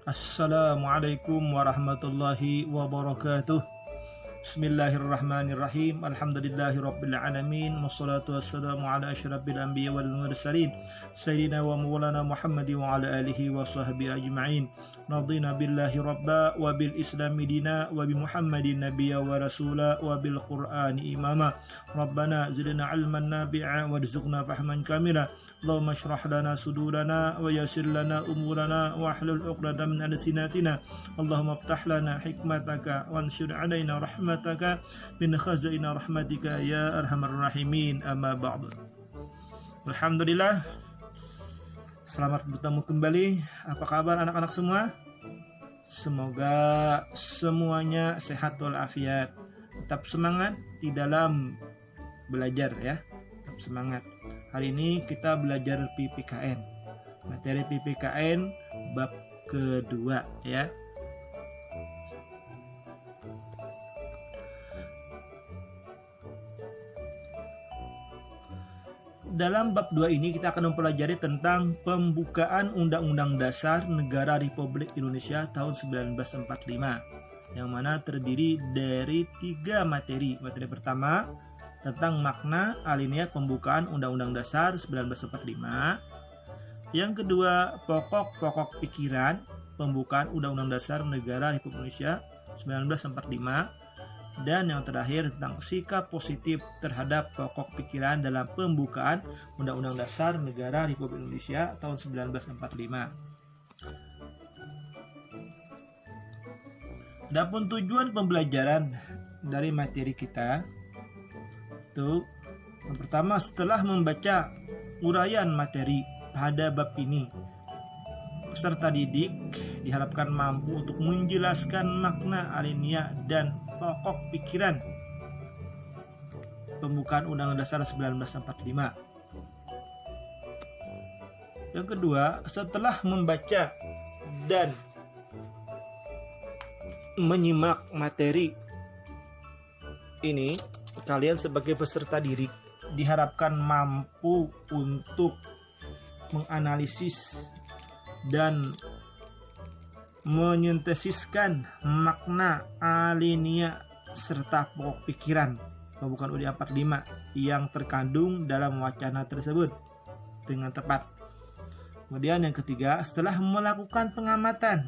Assalamualaikum warahmatullahi wabarakatuh. Bismillahirrahmanirrahim. Alhamdulillahirabbil alamin. Wassalatu wassalamu ala asyrafil anbiya wal mursalin sayyidina wa maulana Muhammad wa ala alihi wa sahbihi ajma'in. Radina billahi rabba wa bil islami dina wa bi Muhammadin nabiyya wa rasula wa bil qur'ani imama. Rabbana zidna ilman nafi'a warzuqna fahman kamila. Allahumma shrah lana sudurana wa yassir lana umurana wa hlul 'uqdatam min alsinatina. Allahumma iftah lana hikmataka wanshur 'alaina rahmataka min khazaina rahmatika ya arhamar rahimin. Amma ba'd. Alhamdulillah, selamat bertemu kembali. Apa kabar anak-anak semua? Semoga semuanya sehat walafiat. Tetap semangat di dalam belajar ya. Tetap semangat. Hari ini kita belajar PPKN. Materi PPKN bab kedua ya. Dalam bab 2 ini kita akan mempelajari tentang pembukaan Undang-Undang Dasar Negara Republik Indonesia tahun 1945, yang mana terdiri dari 3 materi. Materi pertama tentang makna alinea pembukaan Undang-Undang Dasar 1945. Yang kedua, pokok-pokok pikiran pembukaan Undang-Undang Dasar Negara Republik Indonesia 1945. Dan yang terakhir tentang sikap positif terhadap pokok pikiran dalam pembukaan Undang-Undang Dasar Negara Republik Indonesia tahun 1945. Adapun tujuan pembelajaran dari materi kita itu, yang pertama, setelah membaca uraian materi pada bab ini, peserta didik diharapkan mampu untuk menjelaskan makna alinea dan pokok pikiran pembukaan Undang-Undang Dasar 1945. Yang kedua, setelah membaca dan menyimak materi ini, kalian sebagai peserta didik diharapkan mampu untuk menganalisis dan menyintesiskan makna alinea serta pokok pikiran pembukaan UUD 45 yang terkandung dalam wacana tersebut dengan tepat. Kemudian yang ketiga, setelah melakukan pengamatan,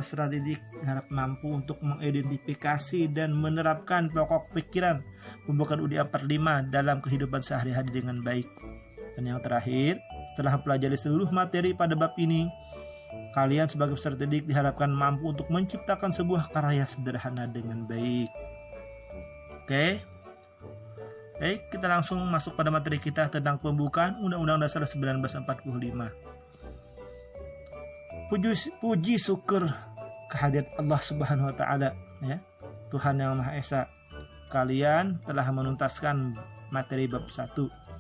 peserta didik harap mampu untuk mengidentifikasi dan menerapkan pokok pikiran pembukaan UUD 45 dalam kehidupan sehari-hari dengan baik. Dan yang terakhir, setelah mempelajari seluruh materi pada bab ini, kalian sebagai peserta didik diharapkan mampu untuk menciptakan sebuah karya sederhana dengan baik. Oke. Baik, kita langsung masuk pada materi kita tentang pembukaan Undang-Undang Dasar 1945. Puji syukur kehadirat Allah Subhanahu wa taala ya. Tuhan yang Maha Esa. Kalian telah menuntaskan materi bab 1.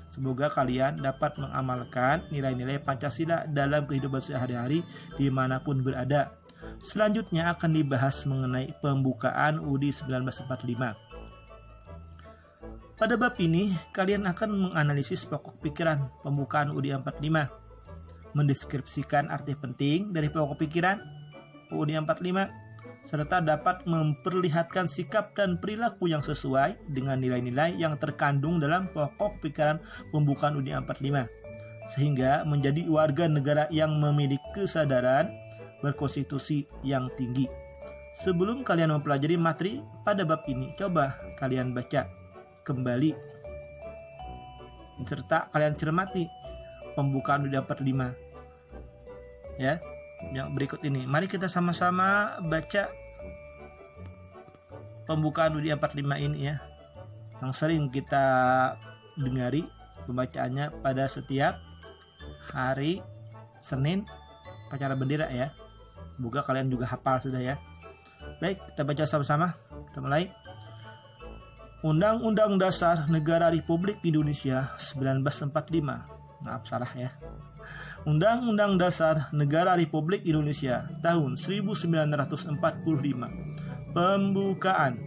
Semoga kalian dapat mengamalkan nilai-nilai Pancasila dalam kehidupan sehari-hari dimanapun berada. Selanjutnya akan dibahas mengenai pembukaan UUD 1945. Pada bab ini, kalian akan menganalisis pokok pikiran pembukaan UUD 45, mendeskripsikan arti penting dari pokok pikiran UUD 45, serta dapat memperlihatkan sikap dan perilaku yang sesuai dengan nilai-nilai yang terkandung dalam pokok pikiran pembukaan UUD 45, sehingga menjadi warga negara yang memiliki kesadaran berkonstitusi yang tinggi. Sebelum kalian mempelajari materi pada bab ini, coba kalian baca kembali serta kalian cermati pembukaan UUD 45 ya. Yang berikut ini, mari kita sama-sama baca pembukaan UUD 45 ini ya, yang sering kita dengari pembacaannya pada setiap hari Senin upacara bendera ya. Semoga kalian juga hafal sudah ya. Baik, kita baca sama-sama. Kita mulai. Undang-Undang Dasar Negara Republik Indonesia 1945. Maaf, salah ya. Undang-Undang Dasar Negara Republik Indonesia tahun 1945. Pembukaan.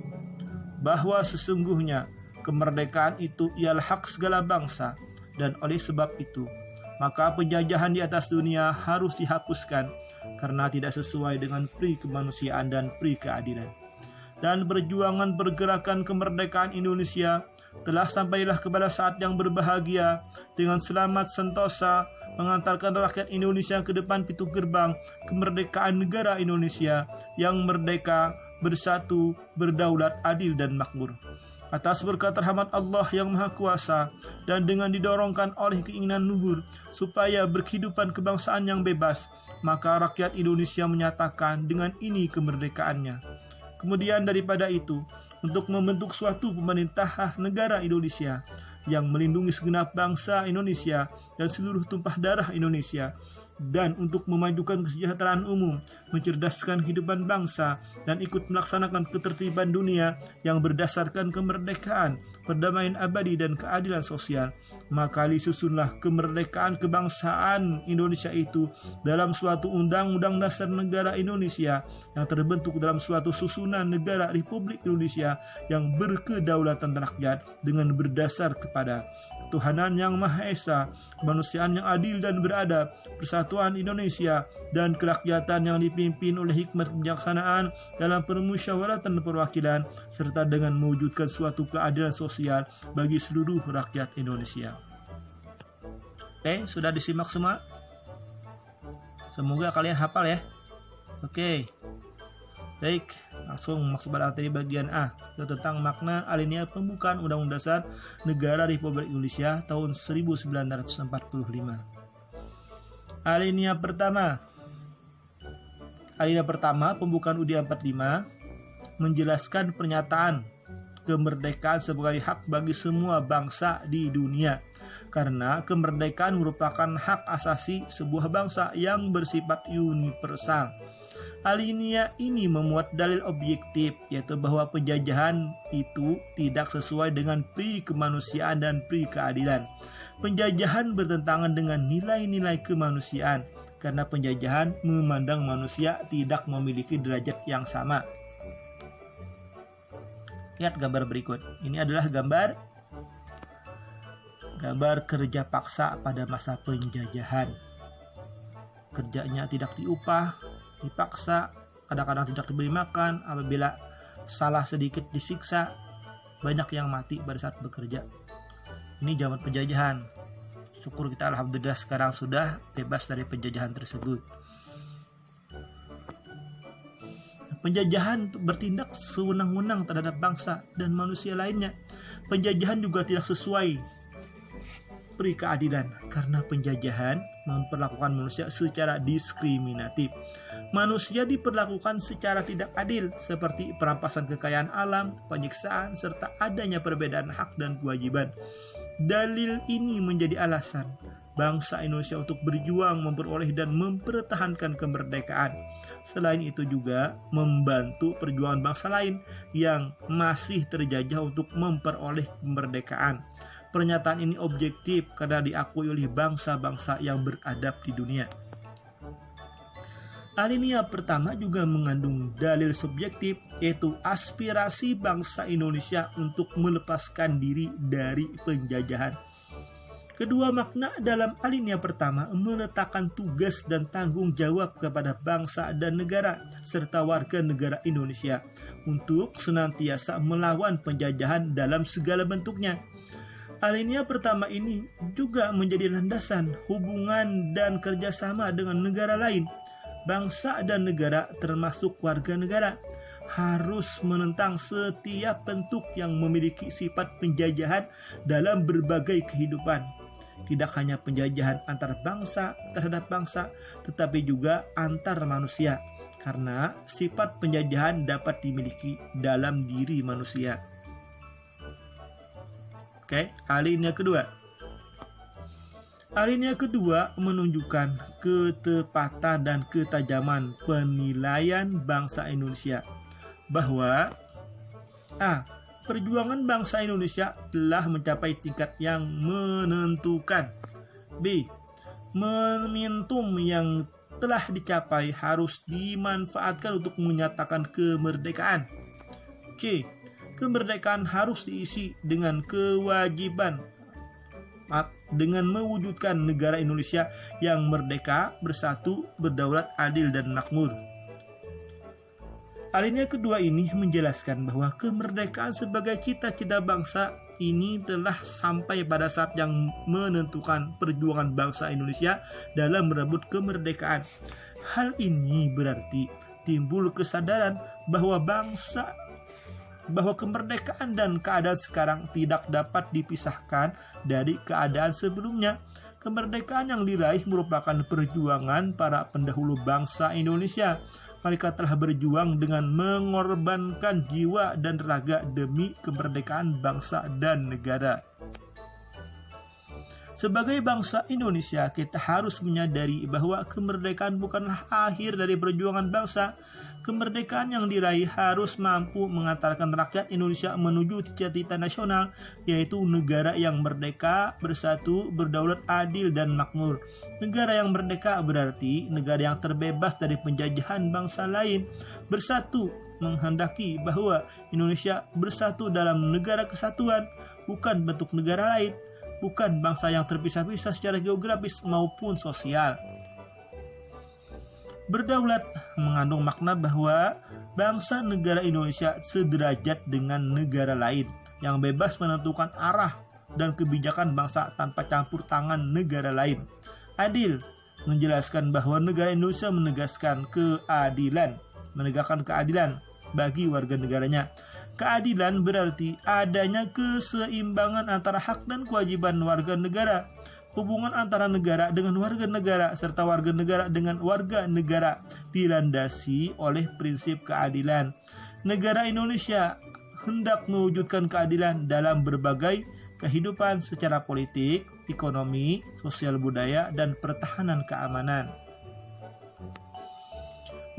Bahwa sesungguhnya kemerdekaan itu ialah hak segala bangsa, dan oleh sebab itu maka penjajahan di atas dunia harus dihapuskan karena tidak sesuai dengan pri kemanusiaan dan pri keadilan. Dan perjuangan pergerakan kemerdekaan Indonesia telah sampailah kepada saat yang berbahagia dengan selamat sentosa mengantarkan rakyat Indonesia ke depan pintu gerbang kemerdekaan negara Indonesia yang merdeka, bersatu, berdaulat, adil dan makmur. Atas berkat rahmat Allah yang Maha Kuasa dan dengan didorongkan oleh keinginan luhur supaya berkehidupan kebangsaan yang bebas, maka rakyat Indonesia menyatakan dengan ini kemerdekaannya. Kemudian daripada itu, untuk membentuk suatu pemerintahan negara Indonesia yang melindungi segenap bangsa Indonesia dan seluruh tumpah darah Indonesia, dan untuk memajukan kesejahteraan umum, mencerdaskan kehidupan bangsa, dan ikut melaksanakan ketertiban dunia yang berdasarkan kemerdekaan, perdamaian abadi, dan keadilan sosial, maka disusunlah kemerdekaan kebangsaan Indonesia itu dalam suatu Undang-Undang Dasar Negara Indonesia yang terbentuk dalam suatu susunan negara Republik Indonesia yang berkedaulatan rakyat dengan berdasar kepada ketuhanan yang Maha Esa, kemanusiaan yang adil dan beradab, persatuan Indonesia, dan kerakyatan yang dipimpin oleh hikmat kebijaksanaan dalam permusyawaratan perwakilan, serta dengan mewujudkan suatu keadilan sosial bagi seluruh rakyat Indonesia. Oke, sudah disimak semua? Semoga kalian hafal ya. Oke. Baik, langsung masuk pada materi bagian A, yaitu tentang makna alinea pembukaan Undang-Undang Dasar Negara Republik Indonesia tahun 1945. Alinea pertama pembukaan UUD 45 menjelaskan pernyataan kemerdekaan sebagai hak bagi semua bangsa di dunia, karena kemerdekaan merupakan hak asasi sebuah bangsa yang bersifat universal. Alinea ini memuat dalil objektif, yaitu bahwa penjajahan itu tidak sesuai dengan pri kemanusiaan dan pri keadilan. Penjajahan bertentangan dengan nilai-nilai kemanusiaan, karena penjajahan memandang manusia tidak memiliki derajat yang sama. Lihat gambar berikut. Ini adalah gambar kerja paksa pada masa penjajahan. Kerjanya tidak diupah, dipaksa, kadang-kadang tidak diberi makan, apabila salah sedikit disiksa, banyak yang mati pada saat bekerja. Ini zaman penjajahan. Syukur kita alhamdulillah sekarang sudah bebas dari penjajahan tersebut. Penjajahan bertindak sewenang-wenang terhadap bangsa dan manusia lainnya. Penjajahan juga tidak sesuai pri keadilan, karena penjajahan memperlakukan manusia secara diskriminatif. Manusia diperlakukan secara tidak adil, seperti perampasan kekayaan alam, penyiksaan, serta adanya perbedaan hak dan kewajiban. Dalil ini menjadi alasan bangsa Indonesia untuk berjuang memperoleh dan mempertahankan kemerdekaan. Selain itu juga membantu perjuangan bangsa lain yang masih terjajah untuk memperoleh kemerdekaan. Pernyataan ini objektif karena diakui oleh bangsa-bangsa yang beradab di dunia. Alinea pertama juga mengandung dalil subjektif, yaitu aspirasi bangsa Indonesia untuk melepaskan diri dari penjajahan. Kedua makna dalam alinea pertama meletakkan tugas dan tanggung jawab kepada bangsa dan negara serta warga negara Indonesia untuk senantiasa melawan penjajahan dalam segala bentuknya. Alinea pertama ini juga menjadi landasan hubungan dan kerjasama dengan negara lain. Bangsa dan negara termasuk warga negara harus menentang setiap bentuk yang memiliki sifat penjajahan dalam berbagai kehidupan. Tidak hanya penjajahan antar bangsa terhadap bangsa, tetapi juga antar manusia, karena sifat penjajahan dapat dimiliki dalam diri manusia. Oke, alinea kedua. Alinea kedua menunjukkan ketepatan dan ketajaman penilaian bangsa Indonesia bahwa A. Perjuangan bangsa Indonesia telah mencapai tingkat yang menentukan. B. Momentum yang telah dicapai harus dimanfaatkan untuk menyatakan kemerdekaan. C. Kemerdekaan harus diisi dengan kewajiban dengan mewujudkan negara Indonesia yang merdeka, bersatu, berdaulat, adil, dan makmur. Alinea kedua ini menjelaskan bahwa kemerdekaan sebagai cita-cita bangsa ini telah sampai pada saat yang menentukan perjuangan bangsa Indonesia dalam merebut kemerdekaan. Hal ini berarti timbul kesadaran bahwa kemerdekaan dan keadaan sekarang tidak dapat dipisahkan dari keadaan sebelumnya. Kemerdekaan yang diraih merupakan perjuangan para pendahulu bangsa Indonesia. Mereka telah berjuang dengan mengorbankan jiwa dan raga demi kemerdekaan bangsa dan negara. Sebagai bangsa Indonesia, kita harus menyadari bahwa kemerdekaan bukanlah akhir dari perjuangan bangsa. Kemerdekaan yang diraih harus mampu mengantarkan rakyat Indonesia menuju cita-cita nasional, yaitu negara yang merdeka, bersatu, berdaulat, adil, dan makmur. Negara yang merdeka berarti negara yang terbebas dari penjajahan bangsa lain. Bersatu menghendaki bahwa Indonesia bersatu dalam negara kesatuan, bukan bentuk negara lain, bukan bangsa yang terpisah-pisah secara geografis maupun sosial. Berdaulat mengandung makna bahwa bangsa negara Indonesia sederajat dengan negara lain yang bebas menentukan arah dan kebijakan bangsa tanpa campur tangan negara lain. Adil menjelaskan bahwa negara Indonesia menegakkan keadilan bagi warga negaranya. Keadilan berarti adanya keseimbangan antara hak dan kewajiban warga negara. Hubungan antara negara dengan warga negara serta warga negara dengan warga negara dilandasi oleh prinsip keadilan. Negara Indonesia hendak mewujudkan keadilan dalam berbagai kehidupan secara politik, ekonomi, sosial budaya, dan pertahanan keamanan.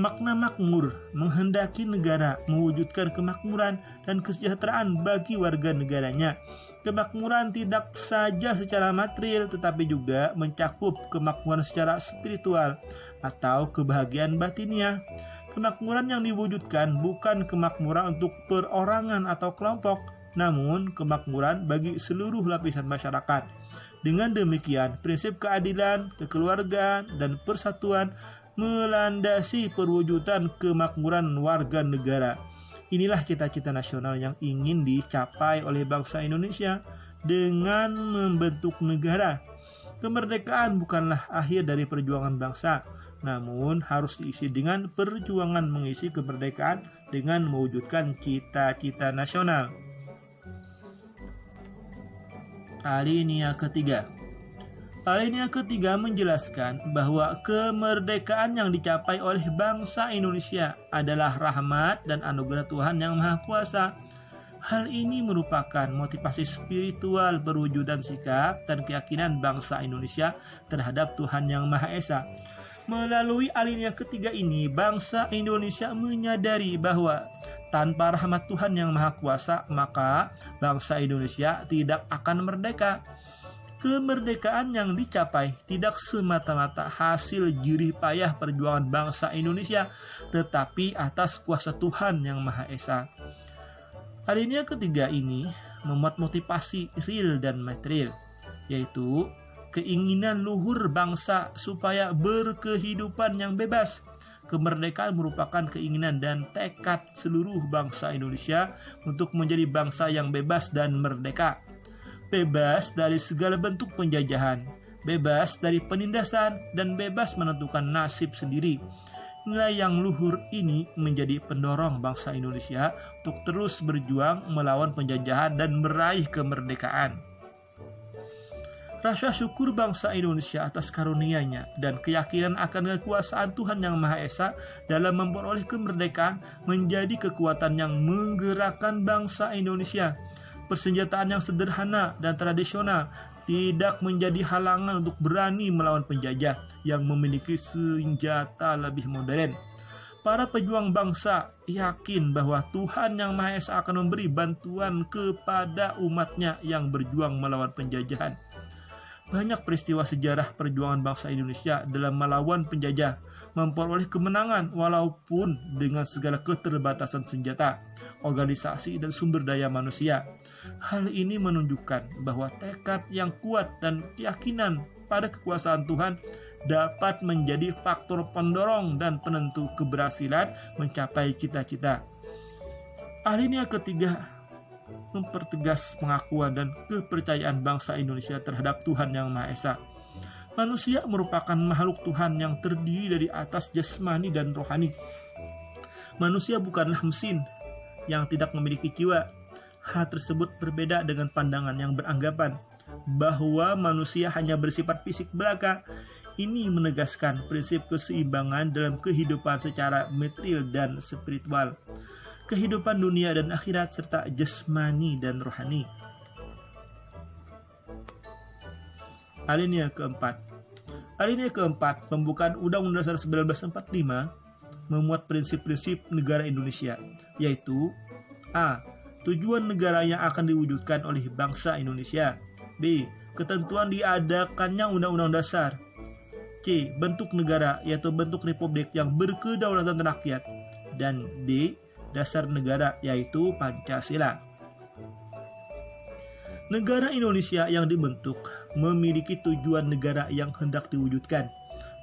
Makna makmur menghendaki negara mewujudkan kemakmuran dan kesejahteraan bagi warga negaranya. Kemakmuran tidak saja secara material tetapi juga mencakup kemakmuran secara spiritual atau kebahagiaan batiniah. Kemakmuran yang diwujudkan bukan kemakmuran untuk perorangan atau kelompok, namun kemakmuran bagi seluruh lapisan masyarakat. Dengan demikian, prinsip keadilan, kekeluargaan, dan persatuan melandasi perwujudan kemakmuran warga negara. Inilah cita-cita nasional yang ingin dicapai oleh bangsa Indonesia dengan membentuk negara. Kemerdekaan bukanlah akhir dari perjuangan bangsa, namun harus diisi dengan perjuangan mengisi kemerdekaan dengan mewujudkan cita-cita nasional. Alinea ketiga. Alinea ketiga menjelaskan bahwa kemerdekaan yang dicapai oleh bangsa Indonesia adalah rahmat dan anugerah Tuhan Yang Maha Kuasa. Hal ini merupakan motivasi spiritual perwujudan sikap dan keyakinan bangsa Indonesia terhadap Tuhan Yang Maha Esa. Melalui alinea ketiga ini, bangsa Indonesia menyadari bahwa tanpa rahmat Tuhan Yang Maha Kuasa, maka bangsa Indonesia tidak akan merdeka. Kemerdekaan yang dicapai tidak semata-mata hasil jerih payah perjuangan bangsa Indonesia, tetapi atas kuasa Tuhan Yang Maha Esa. Alinea ketiga ini memuat motivasi real dan material, yaitu keinginan luhur bangsa supaya berkehidupan yang bebas. Kemerdekaan merupakan keinginan dan tekad seluruh bangsa Indonesia untuk menjadi bangsa yang bebas dan merdeka. Bebas dari segala bentuk penjajahan, bebas dari penindasan, dan bebas menentukan nasib sendiri. Nilai yang luhur ini menjadi pendorong bangsa Indonesia untuk terus berjuang melawan penjajahan dan meraih kemerdekaan. Rasa syukur bangsa Indonesia atas karunia-Nya dan keyakinan akan kekuasaan Tuhan Yang Maha Esa dalam memperoleh kemerdekaan menjadi kekuatan yang menggerakkan bangsa Indonesia. Persenjataan yang sederhana dan tradisional tidak menjadi halangan untuk berani melawan penjajah yang memiliki senjata lebih modern. Para pejuang bangsa yakin bahwa Tuhan Yang Maha Esa akan memberi bantuan kepada umatnya yang berjuang melawan penjajahan. Banyak peristiwa sejarah perjuangan bangsa Indonesia dalam melawan penjajah memperoleh kemenangan walaupun dengan segala keterbatasan senjata. organisasi, dan sumber daya manusia. Hal ini menunjukkan bahwa tekad yang kuat dan keyakinan pada kekuasaan Tuhan dapat menjadi faktor pendorong dan penentu keberhasilan mencapai cita-cita. Alinea ketiga, mempertegas pengakuan dan kepercayaan bangsa Indonesia terhadap Tuhan Yang Maha Esa. Manusia merupakan makhluk Tuhan yang terdiri dari atas jasmani dan rohani. Manusia bukanlah mesin yang tidak memiliki jiwa. Hal tersebut berbeda dengan pandangan yang beranggapan bahwa manusia hanya bersifat fisik belaka. Ini menegaskan prinsip keseimbangan dalam kehidupan secara material dan spiritual, kehidupan dunia dan akhirat, serta jasmani dan rohani. Alinea keempat, pembukaan Undang-Undang Dasar 1945 memuat prinsip-prinsip negara Indonesia, yaitu A. Tujuan negara yang akan diwujudkan oleh bangsa Indonesia. B. Ketentuan diadakannya Undang-Undang Dasar. C. Bentuk negara, yaitu bentuk republik yang berkedaulatan rakyat. Dan D. Dasar negara, yaitu Pancasila. Negara Indonesia yang dibentuk memiliki tujuan negara yang hendak diwujudkan,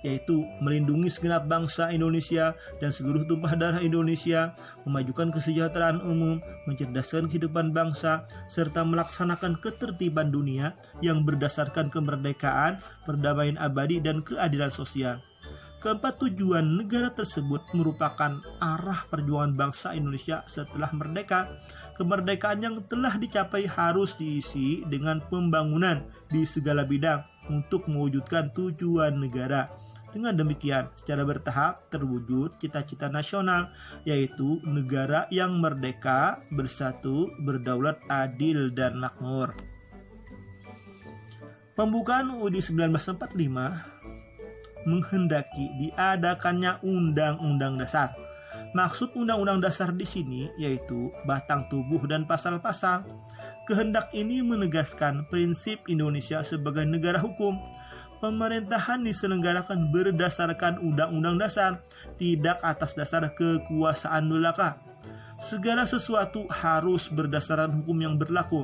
yaitu melindungi segenap bangsa Indonesia dan seluruh tumpah darah Indonesia, memajukan kesejahteraan umum, mencerdaskan kehidupan bangsa, serta melaksanakan ketertiban dunia yang berdasarkan kemerdekaan, perdamaian abadi, dan keadilan sosial. Keempat tujuan negara tersebut merupakan arah perjuangan bangsa Indonesia setelah merdeka. Kemerdekaan yang telah dicapai harus diisi dengan pembangunan di segala bidang untuk mewujudkan tujuan negara. Dengan demikian, secara bertahap terwujud cita-cita nasional, yaitu negara yang merdeka, bersatu, berdaulat, adil, dan makmur. Pembukaan UUD 1945 menghendaki diadakannya Undang-Undang Dasar. Maksud Undang-Undang Dasar di sini yaitu batang tubuh dan pasal-pasal. Kehendak ini menegaskan prinsip Indonesia sebagai negara hukum. Pemerintahan diselenggarakan berdasarkan Undang-Undang Dasar, tidak atas dasar kekuasaan belaka. Segala sesuatu harus berdasarkan hukum yang berlaku.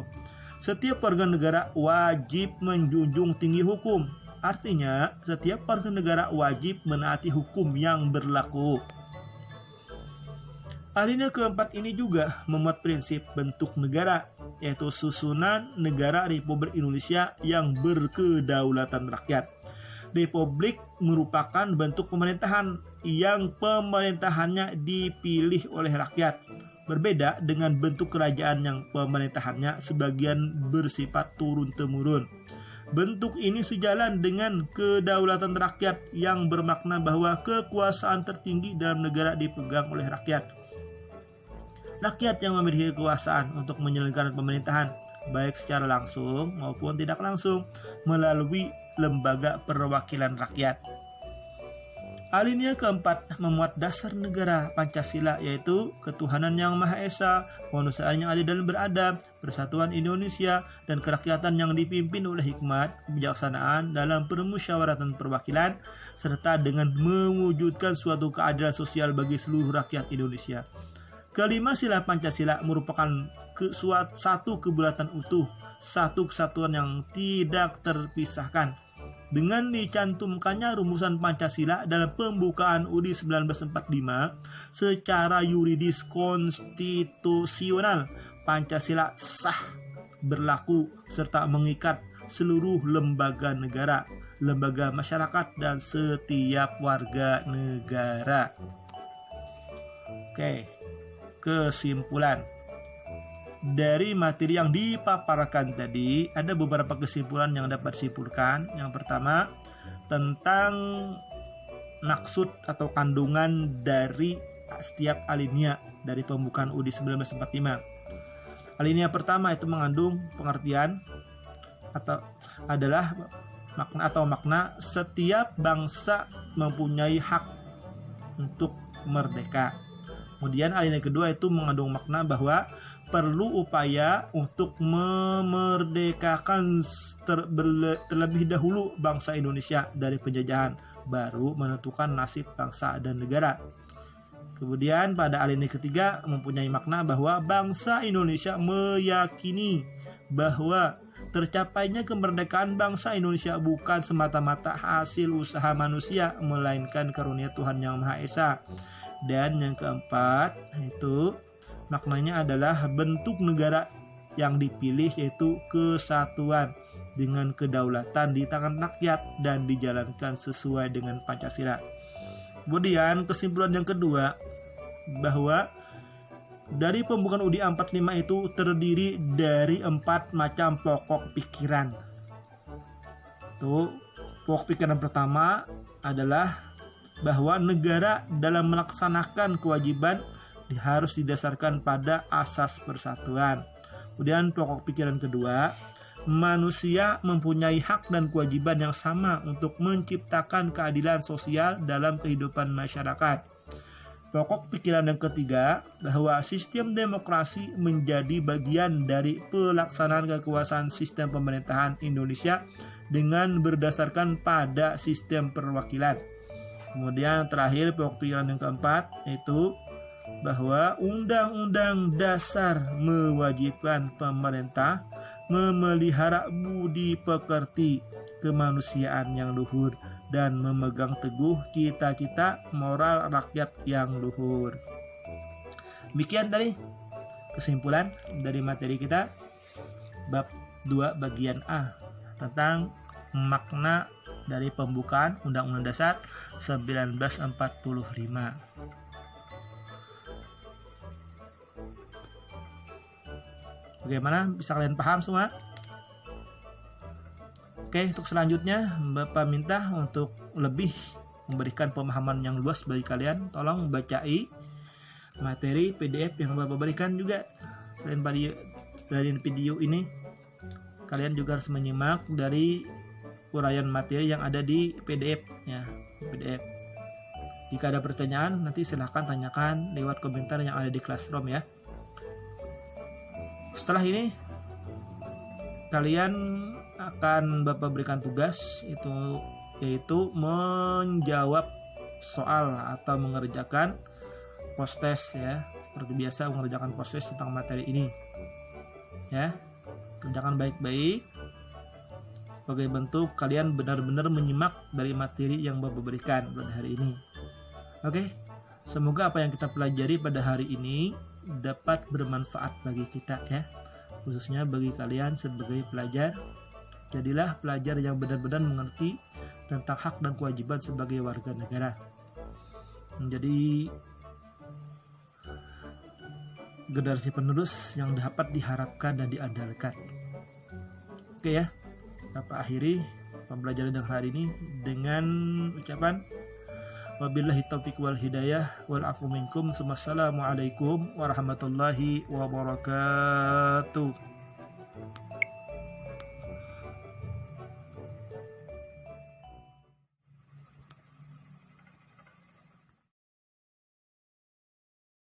Setiap warga negara wajib menjunjung tinggi hukum. Artinya, setiap warga negara wajib menaati hukum yang berlaku. Alinea keempat ini juga memuat prinsip bentuk negara, yaitu susunan negara Republik Indonesia yang berkedaulatan rakyat. Republik merupakan bentuk pemerintahan yang pemerintahannya dipilih oleh rakyat. Berbeda dengan bentuk kerajaan yang pemerintahannya sebagian bersifat turun-temurun. Bentuk ini sejalan dengan kedaulatan rakyat yang bermakna bahwa kekuasaan tertinggi dalam negara dipegang oleh rakyat. Rakyat yang memiliki kekuasaan untuk menyelenggarakan pemerintahan, baik secara langsung maupun tidak langsung, melalui lembaga perwakilan rakyat. Alinea keempat memuat dasar negara Pancasila, yaitu ketuhanan yang Maha Esa, kemanusiaan yang adil dan beradab, persatuan Indonesia, dan kerakyatan yang dipimpin oleh hikmat, kebijaksanaan dalam permusyawaratan perwakilan, serta dengan mewujudkan suatu keadilan sosial bagi seluruh rakyat Indonesia. Kelima sila Pancasila merupakan satu kebulatan utuh, satu kesatuan yang tidak terpisahkan. Dengan dicantumkannya rumusan Pancasila dalam pembukaan UUD 1945 secara yuridis konstitusional, Pancasila sah, berlaku, serta mengikat seluruh lembaga negara, lembaga masyarakat, dan setiap warga negara. Oke, kesimpulan. Dari materi yang dipaparkan tadi, ada beberapa kesimpulan yang dapat disimpulkan. Yang pertama, tentang maksud atau kandungan dari setiap alinea dari pembukaan UUD 1945. Alinea pertama itu mengandung pengertian atau adalah makna setiap bangsa mempunyai hak untuk merdeka. Kemudian alinea kedua itu mengandung makna bahwa perlu upaya untuk memerdekakan terlebih dahulu bangsa Indonesia dari penjajahan, baru menentukan nasib bangsa dan negara. Kemudian pada alinea ketiga mempunyai makna bahwa bangsa Indonesia meyakini bahwa tercapainya kemerdekaan bangsa Indonesia bukan semata-mata hasil usaha manusia, melainkan karunia Tuhan Yang Maha Esa. Dan yang keempat itu maknanya adalah bentuk negara yang dipilih yaitu kesatuan dengan kedaulatan di tangan rakyat dan dijalankan sesuai dengan Pancasila. Kemudian kesimpulan yang kedua bahwa dari pembukaan UUD 45 itu terdiri dari 4 macam pokok pikiran. Tuh, pokok pikiran pertama adalah bahwa negara dalam melaksanakan kewajiban harus didasarkan pada asas persatuan. Kemudian pokok pikiran kedua, manusia mempunyai hak dan kewajiban yang sama untuk menciptakan keadilan sosial dalam kehidupan masyarakat. Pokok pikiran yang ketiga, bahwa sistem demokrasi menjadi bagian dari pelaksanaan kekuasaan sistem pemerintahan Indonesia dengan berdasarkan pada sistem perwakilan. Kemudian terakhir pokok pikiran yang keempat, yaitu bahwa Undang-Undang Dasar mewajibkan pemerintah memelihara budi pekerti kemanusiaan yang luhur dan memegang teguh cita-cita moral rakyat yang luhur. Demikian tadi kesimpulan dari materi kita bab 2 bagian A tentang makna dari pembukaan Undang-Undang Dasar 1945. Bagaimana? Bisa kalian paham semua? Oke, untuk selanjutnya Bapak minta untuk lebih memberikan pemahaman yang luas bagi kalian, tolong bacai materi PDF yang Bapak berikan juga. Selain dari video ini, kalian juga harus menyimak dari uraian materi yang ada di PDF ya, PDF. Jika ada pertanyaan, nanti silahkan tanyakan lewat komentar yang ada di Classroom ya. Setelah ini kalian akan Bapak berikan tugas itu yaitu menjawab soal atau mengerjakan post-test ya. Seperti biasa mengerjakan post-test tentang materi ini. Ya. Kerjakan baik-baik. Sebagai bentuk kalian benar-benar menyimak dari materi yang Bapak berikan pada hari ini. Oke. Semoga apa yang kita pelajari pada hari ini dapat bermanfaat bagi kita ya, khususnya bagi kalian sebagai pelajar. Jadilah pelajar yang benar-benar mengerti tentang hak dan kewajiban sebagai warga negara, menjadi generasi penerus yang dapat diharapkan dan diandalkan. Oke ya, Bapak akhiri pembelajaran hari ini dengan ucapan wabillahi taufiq wal hidayah wal afu minkum. Wassalamualaikum warahmatullahi wabarakatuh.